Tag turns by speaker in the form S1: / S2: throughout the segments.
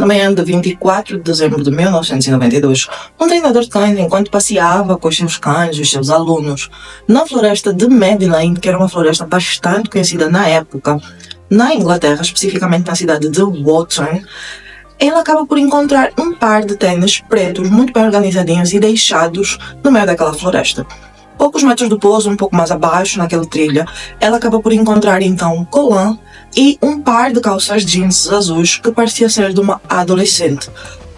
S1: Na manhã de 24 de dezembro de 1992, um treinador de cães, enquanto passeava com os seus cães e os seus alunos na floresta de Maiden Lane, que era uma floresta bastante conhecida na época, na Inglaterra, especificamente na cidade de Walton, ele acaba por encontrar um par de tênis pretos muito bem organizadinhos e deixados no meio daquela floresta. Poucos metros do pouso, um pouco mais abaixo, naquela trilha, ela acaba por encontrar então um colã e um par de calças jeans azuis que parecia ser de uma adolescente.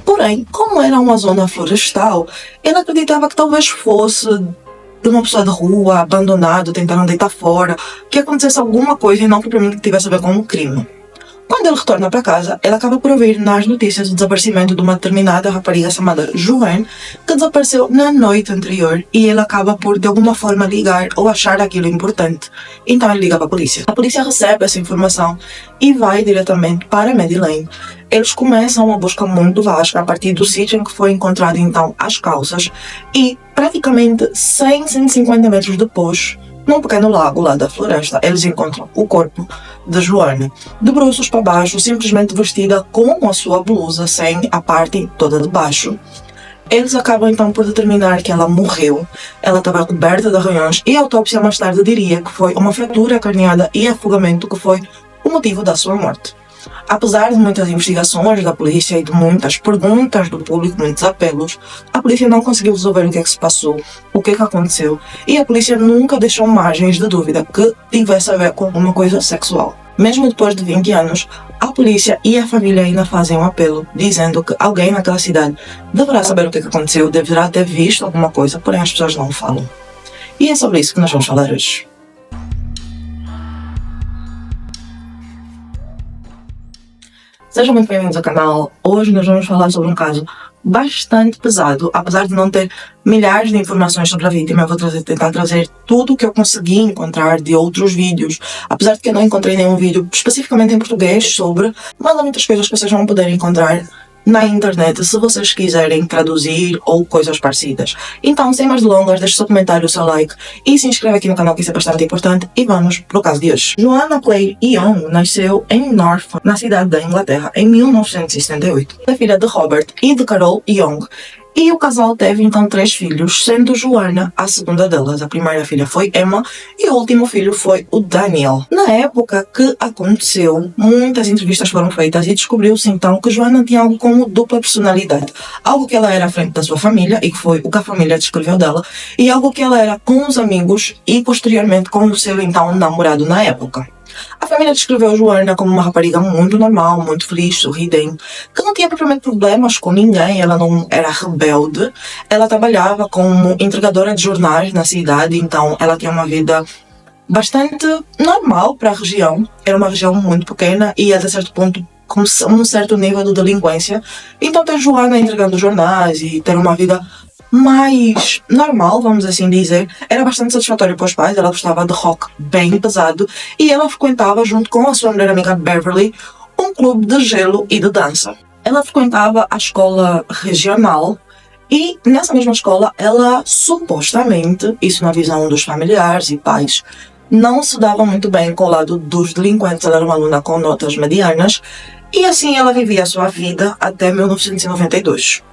S1: Porém, como era uma zona florestal, ele acreditava que talvez fosse de uma pessoa de rua, abandonado, tentando deitar fora, que acontecesse alguma coisa e não propriamente que tivesse a ver com um crime. Quando ele retorna para casa, ele acaba por ouvir nas notícias o desaparecimento de uma determinada rapariga chamada Joanne, que desapareceu na noite anterior, e ele acaba por, de alguma forma, ligar ou achar aquilo importante. Então ele liga para a polícia. A polícia recebe essa informação e vai diretamente para Maiden Lane. Eles começam uma busca muito vasta a partir do sítio em que foi encontrado então as calças, e praticamente 150 metros depois, num pequeno lago lá da floresta, eles encontram o corpo de Joanne, de bruços para baixo, simplesmente vestida com a sua blusa, sem a parte toda de baixo. Eles acabam então por determinar que ela morreu. Ela estava coberta de arranhões e a autópsia mais tarde diria que foi uma fratura craniana e afogamento que foi o motivo da sua morte. Apesar de muitas investigações da polícia e de muitas perguntas do público, muitos apelos, a polícia não conseguiu resolver o que é que se passou, o que é que aconteceu, e a polícia nunca deixou margens de dúvida que tivesse a ver com alguma coisa sexual. Mesmo depois de 20 anos, a polícia e a família ainda fazem um apelo, dizendo que alguém naquela cidade deverá saber o que é que aconteceu, deverá ter visto alguma coisa, porém as pessoas não falam. E é sobre isso que nós vamos falar hoje. Sejam muito bem-vindos ao canal. Hoje nós vamos falar sobre um caso bastante pesado. Apesar de não ter milhares de informações sobre a vítima, eu vou tentar trazer tudo o que eu consegui encontrar de outros vídeos. Apesar de que eu não encontrei nenhum vídeo especificamente em português sobre, mas há muitas coisas que vocês vão poder encontrar na internet, se vocês quiserem traduzir ou coisas parecidas. Então, sem mais delongas, deixe o seu comentário, o seu like e se inscreva aqui no canal, que isso é bastante importante. E vamos para o caso de hoje. Joanna Claire Young nasceu em Norfolk, na cidade da Inglaterra, em 1978. É filha de Robert e de Carol Young. E o casal teve então 3 filhos, sendo Joanna a segunda delas. A primeira filha foi Emma e o último filho foi o Daniel. Na época que aconteceu, muitas entrevistas foram feitas e descobriu-se então que Joanna tinha algo como dupla personalidade. Algo que ela era à frente da sua família, e que foi o que a família descreveu dela, e algo que ela era com os amigos e posteriormente com o seu então namorado na época. A família descreveu Joanna como uma rapariga muito normal, muito feliz, sorridente, que não tinha propriamente problemas com ninguém, ela não era rebelde, ela trabalhava como entregadora de jornais na cidade, então ela tinha uma vida bastante normal para a região. Era uma região muito pequena e até certo ponto com um certo nível de delinquência, então ter Joanna entregando jornais e ter uma vida mais normal, vamos assim dizer, era bastante satisfatório para os pais. Ela gostava de rock bem pesado e ela frequentava, junto com a sua melhor amiga Beverly, um clube de gelo e de dança. Ela frequentava a escola regional e nessa mesma escola ela supostamente, isso na visão dos familiares e pais, não se dava muito bem com o lado dos delinquentes. Ela era uma aluna com notas medianas e assim ela vivia a sua vida até 1992.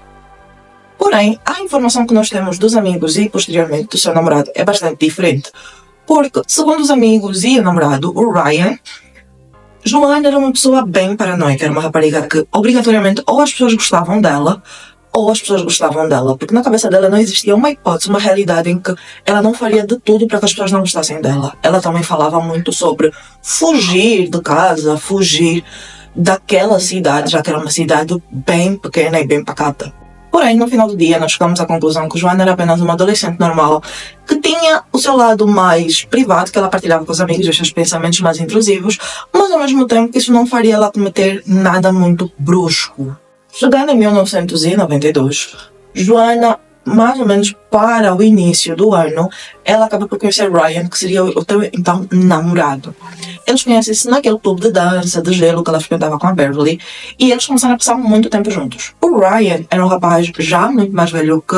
S1: Porém, a informação que nós temos dos amigos e posteriormente do seu namorado é bastante diferente. Porque, segundo os amigos e o namorado, o Ryan, Joanna era uma pessoa bem paranoica. Era uma rapariga que, obrigatoriamente, ou as pessoas gostavam dela, ou as pessoas gostavam dela. Porque na cabeça dela não existia uma hipótese, uma realidade em que ela não faria de tudo para que as pessoas não gostassem dela. Ela também falava muito sobre fugir de casa, fugir daquela cidade, já que era uma cidade bem pequena e bem pacata. Porém, no final do dia, nós chegamos à conclusão que Joanna era apenas uma adolescente normal, que tinha o seu lado mais privado, que ela partilhava com os amigos, os seus pensamentos mais intrusivos, mas ao mesmo tempo que isso não faria ela cometer nada muito brusco. Chegando em 1992, Joanna, mais ou menos para o início do ano, ela acaba por conhecer Ryan, que seria o teu então namorado. Eles conhecem-se naquele clube de dança, de gelo que ela frequentava com a Beverly, e eles começaram a passar muito tempo juntos. O Ryan era um rapaz já muito mais velho que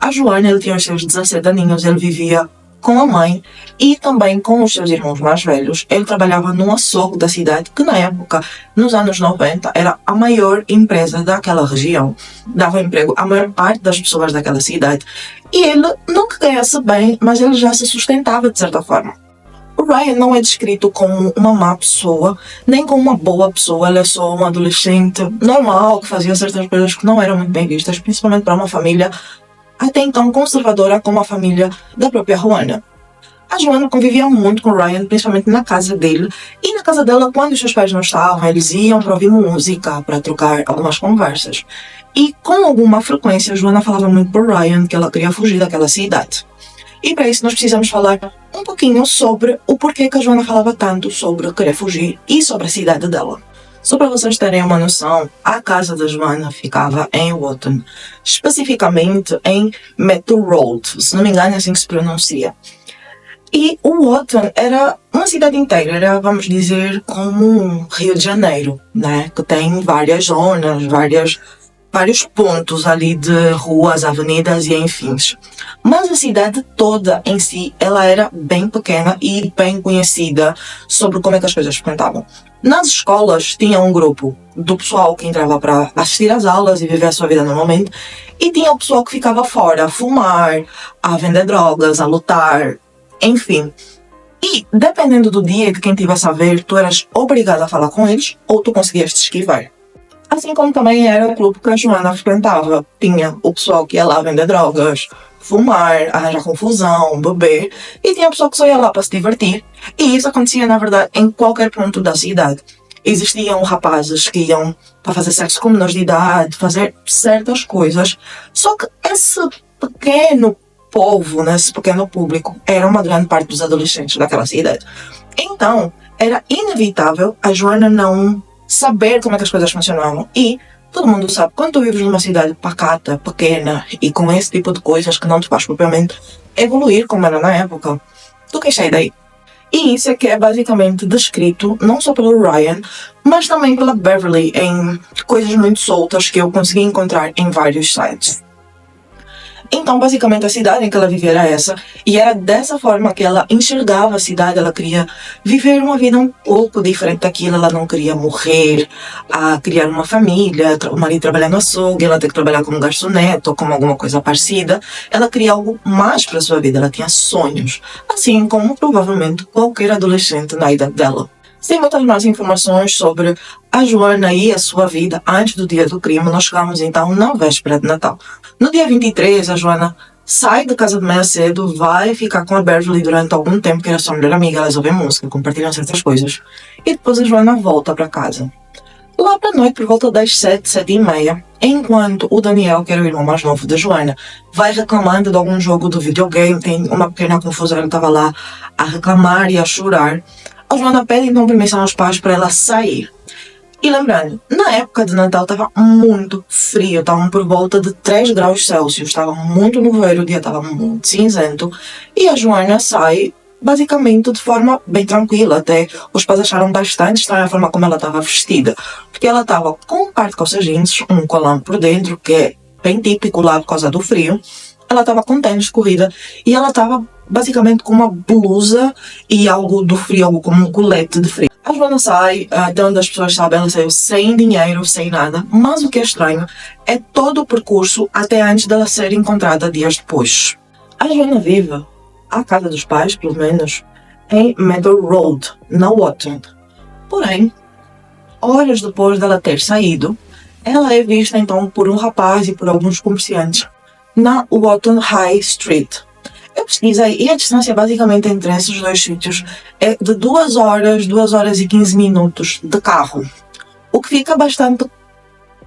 S1: a Joanna. Ele tinha os seus 17 aninhos, ele vivia com a mãe e também com os seus irmãos mais velhos. Ele trabalhava num açougue da cidade, que na época, nos anos 90, era a maior empresa daquela região. Dava emprego à maior parte das pessoas daquela cidade. E ele não que ganhasse bem, mas ele já se sustentava de certa forma. O Ryan não é descrito como uma má pessoa, nem como uma boa pessoa. Ele é só um adolescente normal, que fazia certas coisas que não eram muito bem vistas, principalmente para uma família até então conservadora como a família da própria Joanna. A Joanna convivia muito com o Ryan, principalmente na casa dele. E na casa dela, quando os seus pais não estavam, eles iam para ouvir música, para trocar algumas conversas. E com alguma frequência, a Joanna falava muito para o Ryan que ela queria fugir daquela cidade. E para isso nós precisamos falar um pouquinho sobre o porquê que a Joanna falava tanto sobre querer fugir e sobre a cidade dela. Só para vocês terem uma noção, a casa da Joanna ficava em Wotton, especificamente em Meadow Road, se não me engano é assim que se pronuncia. E o Wotton era uma cidade inteira, era, vamos dizer, como um Rio de Janeiro, né? Que tem várias zonas, vários pontos ali de ruas, avenidas e enfim. Mas a cidade toda em si, ela era bem pequena e bem conhecida sobre como é que as coisas frequentavam. Nas escolas tinha um grupo do pessoal que entrava para assistir às aulas e viver a sua vida normalmente, e tinha o pessoal que ficava fora a fumar, a vender drogas, a lutar, enfim. E dependendo do dia de quem estivesse a ver, tu eras obrigado a falar com eles ou tu conseguias te esquivar. Assim como também era o clube que a Joanna frequentava. Tinha o pessoal que ia lá vender drogas, fumar, arranjar confusão, beber. E tinha o pessoal que só ia lá para se divertir. E isso acontecia, na verdade, em qualquer ponto da cidade. Existiam rapazes que iam para fazer sexo com menores de idade, fazer certas coisas. Só que esse pequeno povo, né, esse pequeno público, era uma grande parte dos adolescentes daquela cidade. Então, era inevitável a Joanna não saber como é que as coisas funcionavam. E todo mundo sabe, quando tu vives numa cidade pacata, pequena e com esse tipo de coisas que não te faz propriamente evoluir como era na época, tu queres sair daí. E isso é que é basicamente descrito não só pelo Ryan, mas também pela Beverly em coisas muito soltas que eu consegui encontrar em vários sites. Então, basicamente, a cidade em que ela vivia era essa, e era dessa forma que ela enxergava a cidade. Ela queria viver uma vida um pouco diferente daquilo. Ela não queria morrer, a criar uma família, o marido trabalhar no açougue, ela ter que trabalhar como garçonete ou como alguma coisa parecida. Ela queria algo mais para a sua vida, ela tinha sonhos, assim como provavelmente qualquer adolescente na idade dela. Sem muitas mais informações sobre a Joanna e a sua vida antes do dia do crime, nós chegamos então na véspera de Natal. No dia 23, a Joanna sai da casa de manhã cedo, vai ficar com a Beverly durante algum tempo, que era sua melhor amiga, elas ouvem música, compartilham certas coisas. E depois a Joanna volta para casa. Lá para a noite, por volta das 7, 7h30, enquanto o Daniel, que era o irmão mais novo da Joanna, vai reclamando de algum jogo do videogame, tem uma pequena confusão, ele estava lá a reclamar e a chorar, a Joanna pede então permissão aos pais para ela sair. E lembrando, na época de Natal estava muito frio, estavam por volta de 3 graus Celsius, estava muito nevoeiro, o dia estava muito cinzento, e a Joanna sai basicamente de forma bem tranquila. Até os pais acharam bastante estranha a forma como ela estava vestida, porque ela estava com um par de calças jeans, um colã por dentro, que é bem típico lá por causa do frio. Ela estava com tênis de corrida e ela estava basicamente com uma blusa e algo do frio, algo como um colete de frio. A Joanna sai, até onde as pessoas sabem, ela saiu sem dinheiro, sem nada, mas o que é estranho é todo o percurso até antes dela ser encontrada dias depois. A Joanna vive à casa dos pais, pelo menos, em Meadow Road, na Wotton. Porém, horas depois dela ter saído, ela é vista então por um rapaz e por alguns comerciantes na Wotton High Street. Eu pesquisei e a distância basicamente entre esses dois sítios é de 2 horas, 2 horas e 15 minutos de carro. O que fica bastante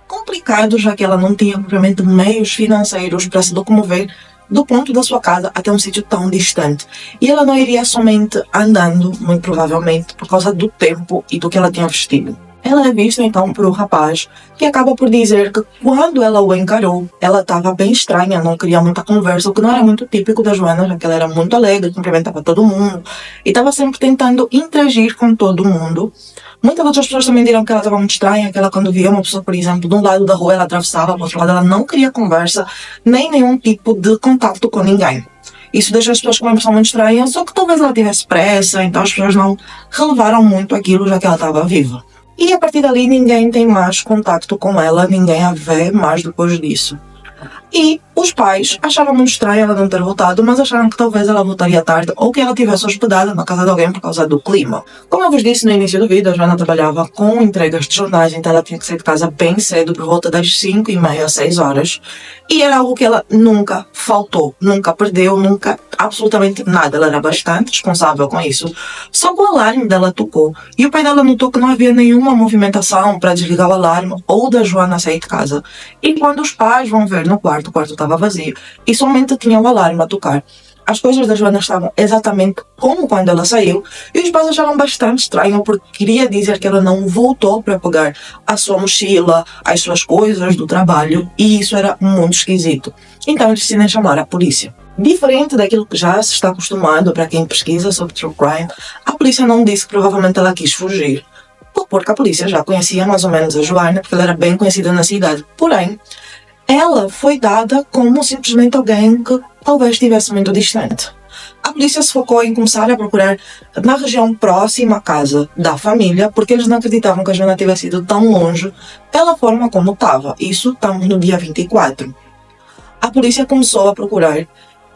S1: complicado, já que ela não tinha propriamente meios financeiros para se locomover do ponto da sua casa até um sítio tão distante. E ela não iria somente andando, muito provavelmente, por causa do tempo e do que ela tinha vestido. Ela é vista então por um rapaz que acaba por dizer que quando ela o encarou, ela estava bem estranha, não queria muita conversa, o que não era muito típico da Joanna, já que ela era muito alegre, cumprimentava todo mundo e estava sempre tentando interagir com todo mundo. Muitas outras pessoas também dirão que ela estava muito estranha, que ela quando via uma pessoa, por exemplo, de um lado da rua, ela atravessava, do outro lado ela não queria conversa, nem nenhum tipo de contato com ninguém. Isso deixa as pessoas com uma impressão muito estranha, só que talvez ela tivesse pressa, então as pessoas não relevaram muito aquilo, já que ela estava viva. E a partir dali ninguém tem mais contato com ela, ninguém a vê mais depois disso. E os pais acharam muito estranho ela não ter voltado, mas acharam que talvez ela voltaria tarde ou que ela tivesse hospedada na casa de alguém por causa do clima. Como eu vos disse no início do vídeo, a Joana trabalhava com entregas de jornais, então ela tinha que sair de casa bem cedo, por volta das 5h30, 6 horas. E era algo que ela nunca faltou, nunca perdeu, nunca, absolutamente nada. Ela era bastante responsável com isso. Só que o alarme dela tocou e o pai dela notou que não havia nenhuma movimentação para desligar o alarme ou da Joana sair de casa. E quando os pais vão ver no quarto, o quarto estava vazio e somente tinha o alarme a tocar. As coisas da Joana estavam exatamente como quando ela saiu e os pais acharam bastante estranho porque queria dizer que ela não voltou para pegar a sua mochila, as suas coisas do trabalho e isso era muito esquisito. Então eles decidem chamar a polícia. Diferente daquilo que já se está acostumado para quem pesquisa sobre true crime, a polícia não disse que provavelmente ela quis fugir. Porque a polícia já conhecia mais ou menos a Joana, porque ela era bem conhecida na cidade. Porém, ela foi dada como simplesmente alguém que talvez estivesse muito distante. A polícia se focou em começar a procurar na região próxima à casa da família, porque eles não acreditavam que a Joana tivesse ido tão longe pela forma como estava. Isso estamos no dia 24. A polícia começou a procurar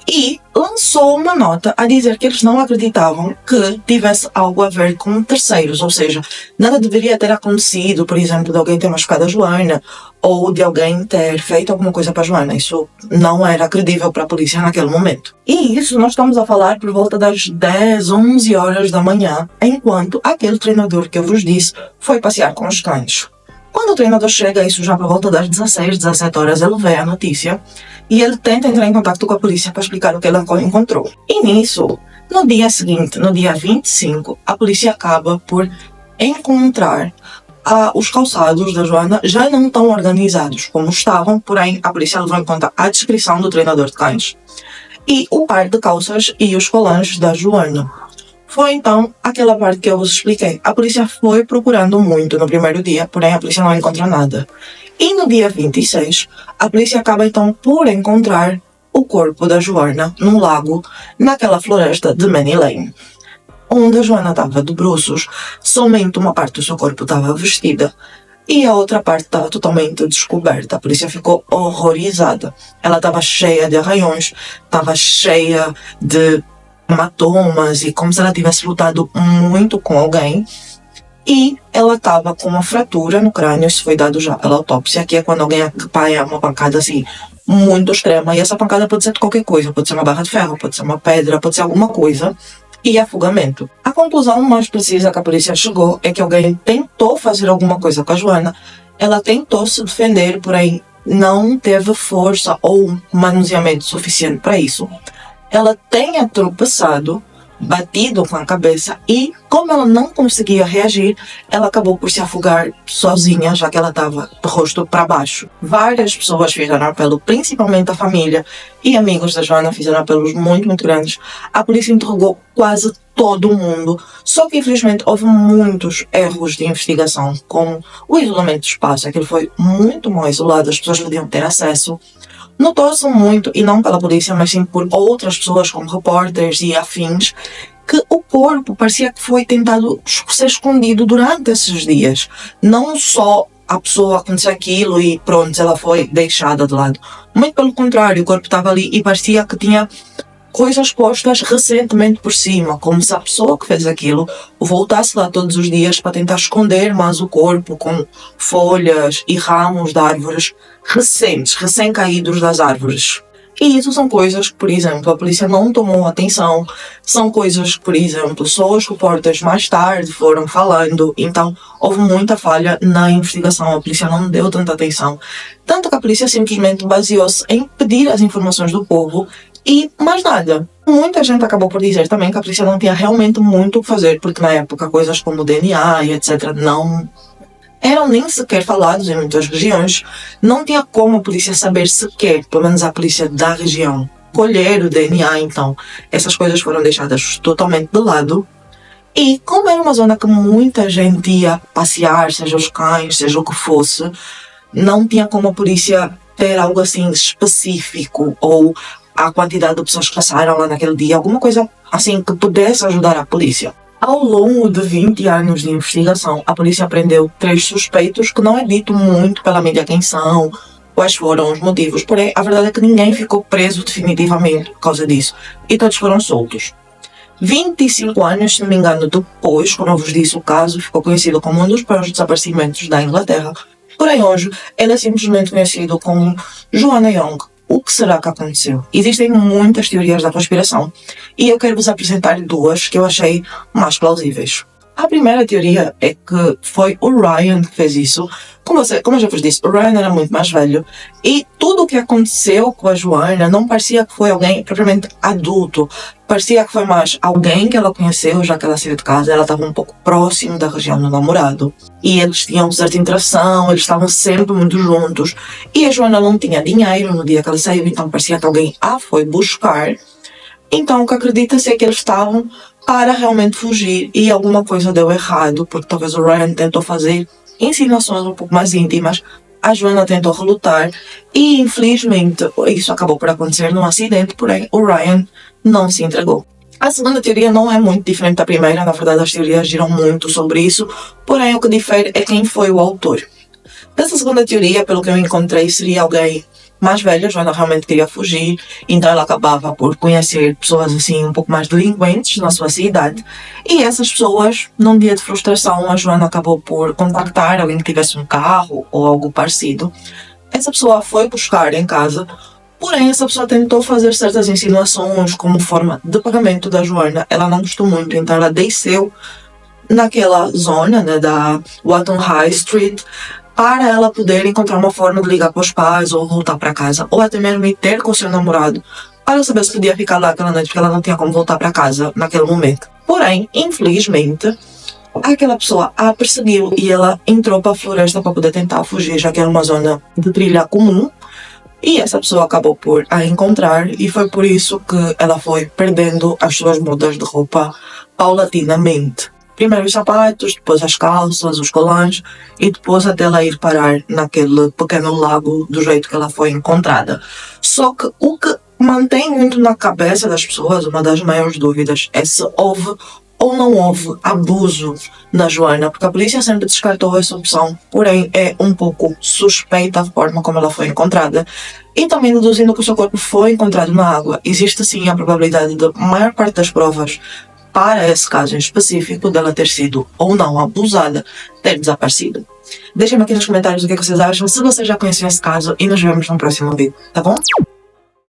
S1: e lançou uma nota a dizer que eles não acreditavam que tivesse algo a ver com terceiros, ou seja, nada deveria ter acontecido, por exemplo, de alguém ter machucado a Joana ou de alguém ter feito alguma coisa para a Joana. Isso não era credível para a polícia naquele momento. E isso nós estamos a falar por volta das 10, 11 horas da manhã, enquanto aquele treinador que eu vos disse foi passear com os cães. Quando o treinador chega, isso já por volta das 16, 17 horas, ele vê a notícia e ele tenta entrar em contato com a polícia para explicar o que ele encontrou. E nisso, no dia seguinte, no dia 25, a polícia acaba por encontrar os calçados da Joana já não tão organizados como estavam, porém a polícia levou em conta a descrição do treinador de cães e o par de calças e os colantes da Joana. Foi então aquela parte que eu vos expliquei. A polícia foi procurando muito no primeiro dia, porém a polícia não encontrou nada. E no dia 26, a polícia acaba então por encontrar o corpo da Joana num lago, naquela floresta de Many Lane. Onde a Joana estava de bruços, somente uma parte do seu corpo estava vestida e a outra parte estava totalmente descoberta. A polícia ficou horrorizada. Ela estava cheia de arranhões, estava cheia de hematomas e como se ela tivesse lutado muito com alguém. E ela estava com uma fratura no crânio, isso foi dado já pela autópsia, que é quando alguém apanha uma pancada assim muito extrema. E essa pancada pode ser de qualquer coisa, pode ser uma barra de ferro, pode ser uma pedra, pode ser alguma coisa. E afogamento. A conclusão mais precisa que a polícia chegou é que alguém tentou fazer alguma coisa com a Joana. Ela tentou se defender, porém não teve força ou manuseamento suficiente para isso. Ela tenha tropeçado, batido com a cabeça e, como ela não conseguia reagir, ela acabou por se afogar sozinha, já que ela estava de rosto para baixo. Várias pessoas fizeram apelo, principalmente a família e amigos da Joana fizeram apelos muito, muito grandes. A polícia interrogou quase todo mundo, só que infelizmente houve muitos erros de investigação, como o isolamento do espaço. Aquilo foi muito mal isolado, as pessoas podiam ter acesso. Notou-se muito, e não pela polícia, mas sim por outras pessoas, como repórteres e afins, que o corpo parecia que foi tentado ser escondido durante esses dias. Não só a pessoa aconteceu aquilo e pronto, ela foi deixada de lado. Muito pelo contrário, o corpo estava ali e parecia que tinha coisas postas recentemente por cima, como se a pessoa que fez aquilo voltasse lá todos os dias para tentar esconder mais o corpo com folhas e ramos de árvores recentes, recém-caídos das árvores. E isso são coisas que, por exemplo, a polícia não tomou atenção, são coisas que, por exemplo, só os repórteres mais tarde foram falando, então houve muita falha na investigação, a polícia não deu tanta atenção, tanto que a polícia simplesmente baseou-se em pedir as informações do povo e mais nada. Muita gente acabou por dizer também que a polícia não tinha realmente muito o que fazer, porque na época coisas como DNA e etc. não eram nem sequer falados em muitas regiões. Não tinha como a polícia saber sequer, pelo menos a polícia da região, colher o DNA, então essas coisas foram deixadas totalmente de lado. E como era uma zona que muita gente ia passear, seja os cães, seja o que fosse, não tinha como a polícia ter algo assim específico ou a quantidade de pessoas que passaram lá naquele dia, alguma coisa assim que pudesse ajudar a polícia. Ao longo de 20 anos de investigação, a polícia prendeu 3 suspeitos que não é dito muito pela mídia quem são, quais foram os motivos, porém a verdade é que ninguém ficou preso definitivamente por causa disso e todos foram soltos. 25 anos, se não me engano, depois, como eu vos disse, o caso ficou conhecido como um dos piores desaparecimentos da Inglaterra. Porém, hoje, ele é simplesmente conhecido como Joanna Young. O que será que aconteceu? Existem muitas teorias da conspiração e eu quero vos apresentar 2 que eu achei mais plausíveis. A primeira teoria é que foi o Ryan que fez isso. Como eu já vos disse, o Ryan era muito mais velho e tudo o que aconteceu com a Joanna não parecia que foi alguém propriamente adulto. Parecia que foi mais alguém que ela conheceu, já que ela saiu de casa, ela estava um pouco próximo da região do namorado. E eles tinham certa interação, eles estavam sempre muito juntos. E a Joanna não tinha dinheiro no dia que ela saiu, então parecia que alguém a foi buscar. Então o que acredita-se é que eles estavam para realmente fugir e alguma coisa deu errado, porque talvez o Ryan tentou fazer insinuações um pouco mais íntimas, a Joanna tentou relutar e infelizmente isso acabou por acontecer num acidente, porém o Ryan não se entregou. A segunda teoria não é muito diferente da primeira, na verdade as teorias giram muito sobre isso, porém o que difere é quem foi o autor. Dessa segunda teoria, pelo que eu encontrei, seria alguém mais velha. A Joanna realmente queria fugir, então ela acabava por conhecer pessoas assim um pouco mais delinquentes na sua cidade. E essas pessoas, num dia de frustração, a Joanna acabou por contactar alguém que tivesse um carro ou algo parecido. Essa pessoa foi buscar em casa, porém essa pessoa tentou fazer certas insinuações como forma de pagamento da Joanna. Ela não gostou muito, então ela desceu naquela zona, né, da Walton High Street, para ela poder encontrar uma forma de ligar para os pais ou voltar para casa, ou até mesmo ir ter com o seu namorado, para saber se podia ficar lá aquela noite, porque ela não tinha como voltar para casa naquele momento. Porém, infelizmente, aquela pessoa a perseguiu e ela entrou para a floresta para poder tentar fugir, já que era uma zona de trilha comum, e essa pessoa acabou por a encontrar e foi por isso que ela foi perdendo as suas mudas de roupa paulatinamente. Primeiro os sapatos, depois as calças, os colãs e depois até ela ir parar naquele pequeno lago do jeito que ela foi encontrada. Só que o que mantém muito na cabeça das pessoas, uma das maiores dúvidas, é se houve ou não houve abuso da Joanna, porque a polícia sempre descartou essa opção, porém é um pouco suspeita a forma como ela foi encontrada. E também deduzindo que o seu corpo foi encontrado na água, existe sim a probabilidade de maior parte das provas para esse caso em específico dela ter sido ou não abusada, ter desaparecido. Deixem-me aqui nos comentários o que vocês acham, se vocês já conhecem esse caso e nos vemos no próximo vídeo, tá bom?